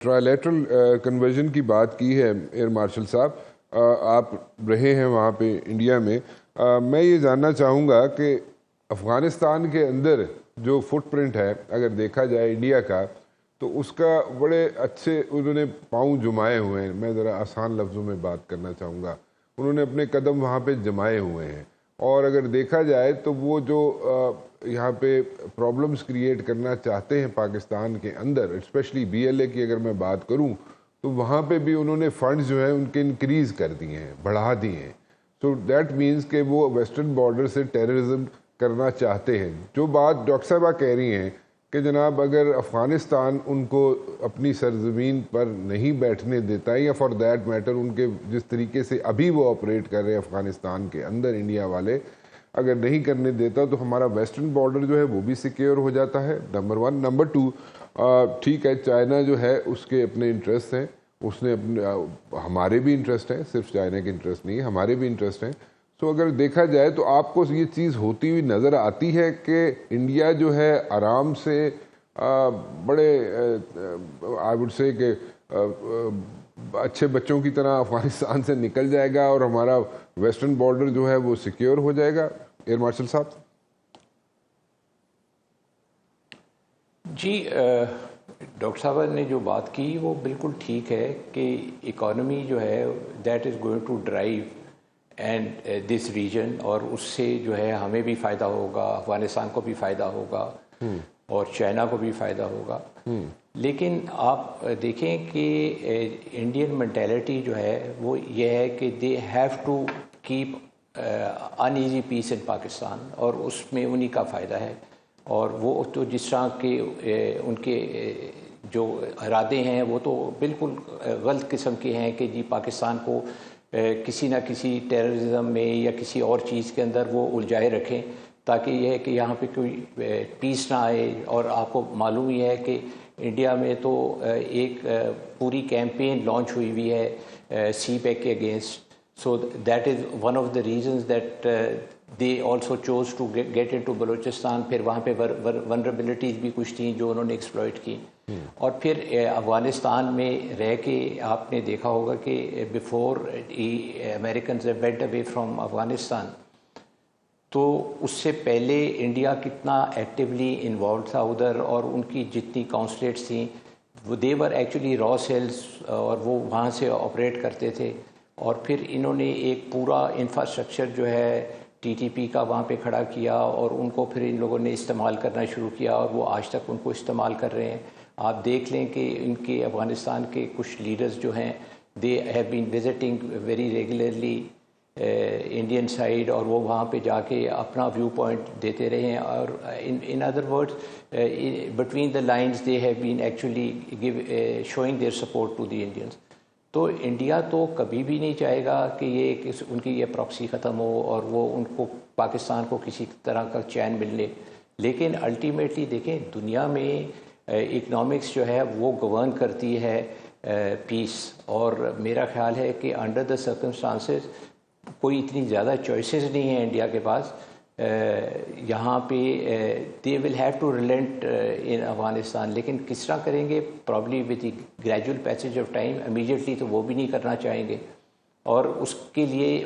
ٹرائلیٹرل conversion کی بات کی ہے ایئر مارشل صاحب، آپ رہے ہیں وہاں پہ انڈیا میں. میں یہ جاننا چاہوں گا کہ افغانستان کے اندر جو فٹ پرنٹ ہے اگر دیکھا جائے انڈیا کا، تو اس کا بڑے اچھے انہوں نے پاؤں جمائے ہوئے ہیں. میں ذرا آسان لفظوں میں بات کرنا چاہوں گا، انہوں نے اپنے قدم وہاں پہ جمائے ہوئے ہیں. اور اگر دیکھا جائے تو وہ جو یہاں پہ پرابلمز کریٹ کرنا چاہتے ہیں پاکستان کے اندر، اسپیشلی بی ایل اے کی اگر میں بات کروں، تو وہاں پہ بھی انہوں نے فنڈز جو ہیں ان کے انکریز کر دیے ہیں، بڑھا دیے ہیں. سو دیٹ مینس کہ وہ ویسٹرن بارڈر سے ٹیررزم کرنا چاہتے ہیں. جو بات ڈاکٹر صاحبہ کہہ رہی ہیں کہ جناب اگر افغانستان ان کو اپنی سرزمین پر نہیں بیٹھنے دیتا ہے، یا فار دیٹ میٹر ان کے جس طریقے سے ابھی وہ آپریٹ کر رہے ہیں افغانستان کے اندر انڈیا والے، اگر نہیں کرنے دیتا تو ہمارا ویسٹرن بارڈر جو ہے وہ بھی سیکیور ہو جاتا ہے، نمبر ون. نمبر ٹو، ٹھیک ہے چائنا جو ہے اس کے اپنے انٹرسٹ ہیں، اس نے اپنے ہمارے بھی انٹرسٹ ہیں، صرف چائنا کے انٹرسٹ نہیں ہے، ہمارے بھی انٹرسٹ ہیں. تو اگر دیکھا جائے تو آپ کو یہ چیز ہوتی ہوئی نظر آتی ہے کہ انڈیا جو ہے آرام سے بڑے آئی وڈ سے کہ اچھے بچوں کی طرح افغانستان سے نکل جائے گا اور ہمارا ویسٹرن بارڈر جو ہے وہ سیکیور ہو جائے گا؟ ایئر مارشل صاحب. جی، ڈاکٹر صاحبہ نے جو بات کی وہ بالکل ٹھیک ہے کہ اکانومی جو ہے that is going to drive and this region, اور اس سے جو ہے ہمیں بھی فائدہ ہوگا، افغانستان کو بھی فائدہ ہوگا اور چائنا کو بھی فائدہ ہوگا. لیکن آپ دیکھیں کہ انڈین مینٹیلٹی جو ہے وہ یہ ہے کہ they have to keep in easy peace in Pakistan, اور اس میں انہی کا فائدہ ہے. اور وہ تو جس طرح کے ان کے جو ارادے ہیں وہ تو بالکل غلط قسم کے ہیں کہ جی پاکستان کو کسی نہ کسی ٹیررزم میں یا کسی اور چیز کے اندر وہ الجھائے رکھیں، تاکہ یہ ہے کہ یہاں پہ کوئی پیس نہ آئے. اور آپ کو معلوم ہی ہے کہ انڈیا میں تو ایک پوری کیمپین لانچ ہوئی ہوئی ہے سی پیک کے against. So that is one of the reasons that they also chose to get into Balochistan. پھر وہاں پہ ونربلٹیز بھی کچھ تھیں جو انہوں نے ایکسپلائٹ کی. اور پھر افغانستان میں رہ کے آپ نے دیکھا ہوگا کہ before Americans went away from Afghanistan, تو اس سے پہلے انڈیا کتنا ایکٹیولی انوالوڈ تھا ادھر، اور ان کی جتنی کونسلیٹس تھیں وہ دے ور ایکچولی را سیلز، اور وہ وہاں سے آپریٹ کرتے تھے. اور پھر انہوں نے ایک پورا انفراسٹرکچر جو ہے ٹی ٹی پی کا وہاں پہ کھڑا کیا، اور ان کو پھر ان لوگوں نے استعمال کرنا شروع کیا، اور وہ آج تک ان کو استعمال کر رہے ہیں. آپ دیکھ لیں کہ ان کے افغانستان کے کچھ لیڈرز جو ہیں دے have been visiting very regularly Indian side, اور وہ وہاں پہ جا کے اپنا ویو پوائنٹ دیتے رہے ہیں. اور in other words between the lines they have been actually showing their support to the Indians. تو انڈیا تو کبھی بھی نہیں چاہے گا کہ یہ ان کی یہ پراکسی ختم ہو اور وہ ان کو پاکستان کو کسی طرح کا چین مل لے. لیکن الٹیمیٹلی دیکھیں دنیا میں اکنامکس جو ہے وہ گورن کرتی ہے پیس، اور میرا خیال ہے کہ انڈر دا سرکمسٹانسز کوئی اتنی زیادہ چوائسیز نہیں ہیں انڈیا کے پاس. یہاں پہ دے ول ہیو ٹو ریلنٹ ان افغانستان. لیکن کس طرح کریں گے؟ Probably with the gradual passage of time. Immediately تو وہ بھی نہیں کرنا چاہیں گے، اور اس کے لیے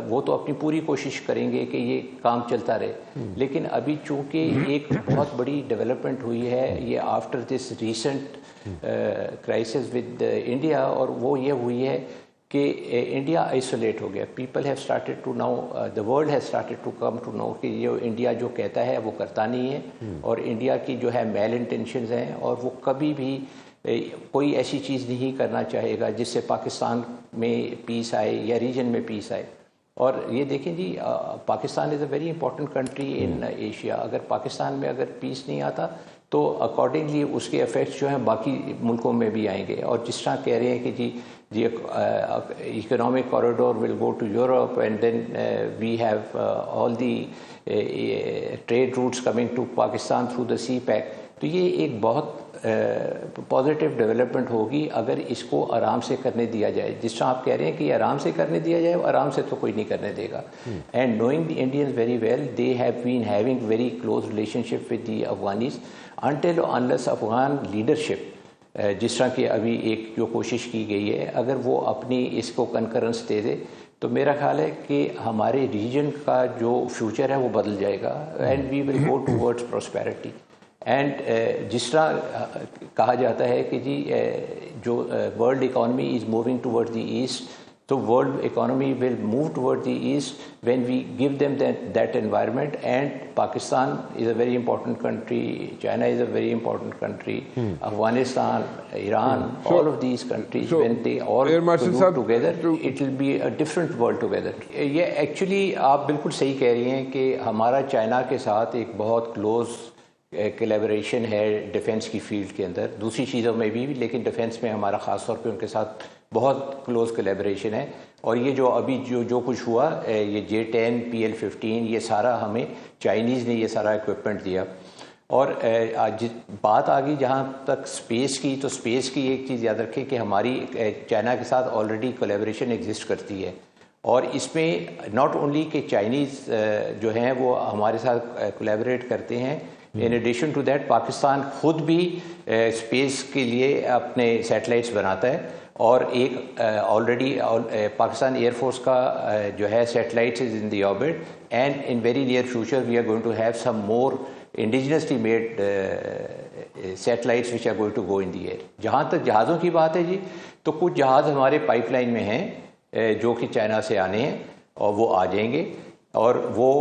وہ تو اپنی پوری کوشش کریں گے کہ یہ کام چلتا رہے. لیکن ابھی چونکہ ایک بہت بڑی ڈیولپمنٹ ہوئی ہے یہ after this recent crisis with India, اور وہ یہ ہوئی ہے کہ انڈیا آئسولیٹ ہو گیا. People have started to know, the world has started to come to know کہ یہ انڈیا جو کہتا ہے وہ کرتا نہیں ہے، اور انڈیا کی جو ہے میل انٹینشنز ہیں، اور وہ کبھی بھی کوئی ایسی چیز نہیں کرنا چاہے گا جس سے پاکستان میں پیس آئے یا ریجن میں پیس آئے. اور یہ دیکھیں جی Pakistan is a very important country in Asia. اگر پاکستان میں اگر پیس نہیں آتا تو اکارڈنگلی اس کے افیکٹس جو ہیں باقی ملکوں میں بھی آئیں گے. اور جس طرح کہہ رہے ہیں کہ جی economic corridor will go to Europe, and then we have all the trade routes coming to Pakistan through the CPEC. تو یہ ایک بہت پازیٹیو ڈیولپمنٹ ہوگی اگر اس کو آرام سے کرنے دیا جائے. جس طرح آپ کہہ رہے ہیں کہ آرام سے کرنے دیا جائے، آرام سے تو کوئی نہیں کرنے دے گا. And knowing the Indians very well, they have been having very close relationship with the Afghanis. until or unless Afghan leadership جس طرح کہ ابھی ایک جو کوشش کی گئی ہے، اگر وہ اپنی اس کو کنکرنس دے دے تو میرا خیال ہے کہ ہمارے ریجن کا جو فیوچر ہے وہ بدل جائے گا، and we will go towards prosperity. And جس طرح کہا جاتا ہے کہ جی جو world economy is moving toward the east, تو world economy will move toward the east when we give them that environment. And Pakistan is a very important country, China is a very important country, Afghanistan, Iran, all of these countries, when they all move together, it will be a different world together. یہ actually آپ بالکل صحیح کہہ رہی ہیں کہ ہمارا China کے ساتھ ایک بہت کلوز کولیبریشن ہے ڈیفنس کی فیلڈ کے اندر، دوسری چیزوں میں بھی، لیکن ڈیفنس میں ہمارا خاص طور پہ ان کے ساتھ بہت کلوز کولیبریشن ہے. اور یہ جو ابھی جو کچھ ہوا، یہ J-10 PL-15، یہ سارا ہمیں چائنیز نے یہ سارا اکوپمنٹ دیا. اور بات آ گئی جہاں تک اسپیس کی، تو اسپیس کی ایک چیز یاد رکھیں کہ ہماری چائنا کے ساتھ آلریڈی کولیبریشن ایگزسٹ کرتی ہے، اور اس میں ناٹ اونلی کہ چائنیز جو ہیں وہ ہمارے ساتھ کولیبریٹ کرتے ہیں، in addition to that Pakistan خود بھی اسپیس کے لیے اپنے سیٹلائٹس بناتا ہے. اور ایک آلریڈی پاکستان ایئر فورس کا جو ہے satellites is in the orbit, and in very near future we are going to have some more indigenously made satellites which are going to go in the air. جہاں تک جہازوں کی بات ہے جی، تو کچھ جہاز ہمارے پائپ لائن میں ہیں جو کہ چائنا سے آنے ہیں اور وہ آ جائیں گے. اور وہ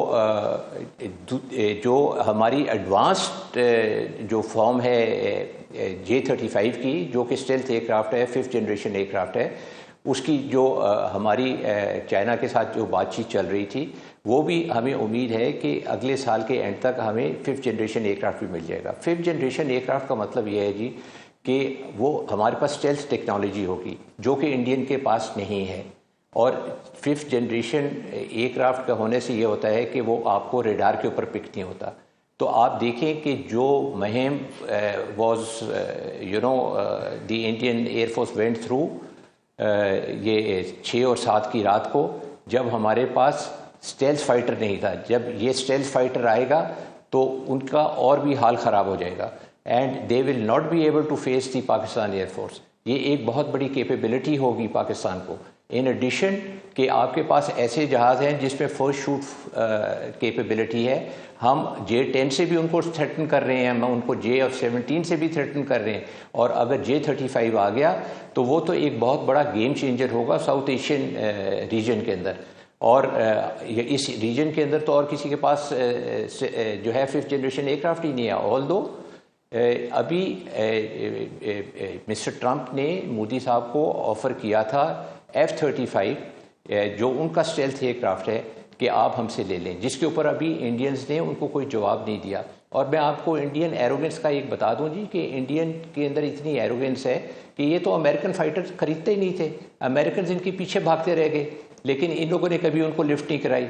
جو ہماری ایڈوانسڈ جو فارم ہے J-35 کی، جو کہ اسٹیلتھ ایئر کرافٹ ہے، 5th جنریشن ایئر کرافٹ ہے، اس کی جو ہماری چائنا کے ساتھ جو بات چیت چل رہی تھی، وہ بھی ہمیں امید ہے کہ اگلے سال کے اینڈ تک ہمیں 5th جنریشن ایئر کرافٹ بھی مل جائے گا. 5th جنریشن ایئر کرافٹ کا مطلب یہ ہے جی کہ وہ ہمارے پاس اسٹیلتھ ٹیکنالوجی ہوگی جو کہ انڈین کے پاس نہیں ہے. اور 5th جنریشن ایئر کرافٹ کا ہونے سے یہ ہوتا ہے کہ وہ آپ کو ریڈار کے اوپر پک نہیں ہوتا. تو آپ دیکھیں کہ جو مہم was the Indian air force went through یہ 6 اور 7 کی رات کو، جب ہمارے پاس اسٹیلتھ فائٹر نہیں تھا. جب یہ اسٹیلتھ فائٹر آئے گا تو ان کا اور بھی حال خراب ہو جائے گا، and they will not be able to face the Pakistan air force. یہ ایک بہت بڑی کیپیبلٹی ہوگی پاکستان کو. ان ایڈیشن کہ آپ کے پاس ایسے جہاز ہیں جس میں فرسٹ شوٹ کیپیبلٹی ہے. ہم J-10 سے بھی ان کو تھریٹن کر رہے ہیں، ہم ان کو J-17 سے بھی تھریٹن کر رہے ہیں، اور اگر J-35 آ گیا تو وہ تو ایک بہت بڑا گیم چینجر ہوگا ساؤتھ ایشین ریجن کے اندر. اور اس ریجن کے اندر تو اور کسی کے پاس جو ہے 5th جنریشن ایئر کرافٹ ہی نہیں ہے. آل دو ابھی مسٹر ٹرمپ نے مودی صاحب کو آفر کیا تھا F-35 جو ان کا اسٹیلتھ ایئر کرافٹ ہے کہ آپ ہم سے لے لیں، جس کے اوپر ابھی انڈینز نے ان کو کوئی جواب نہیں دیا. اور میں آپ کو انڈین ایروگنس کا ایک بتا دوں جی کہ انڈین کے اندر اتنی ایروگنس ہے کہ یہ تو امریکن فائٹر خریدتے ہی نہیں تھے، امریکنز ان کے پیچھے بھاگتے رہ گئے، لیکن ان لوگوں نے کبھی ان کو لفٹ نہیں کرائی.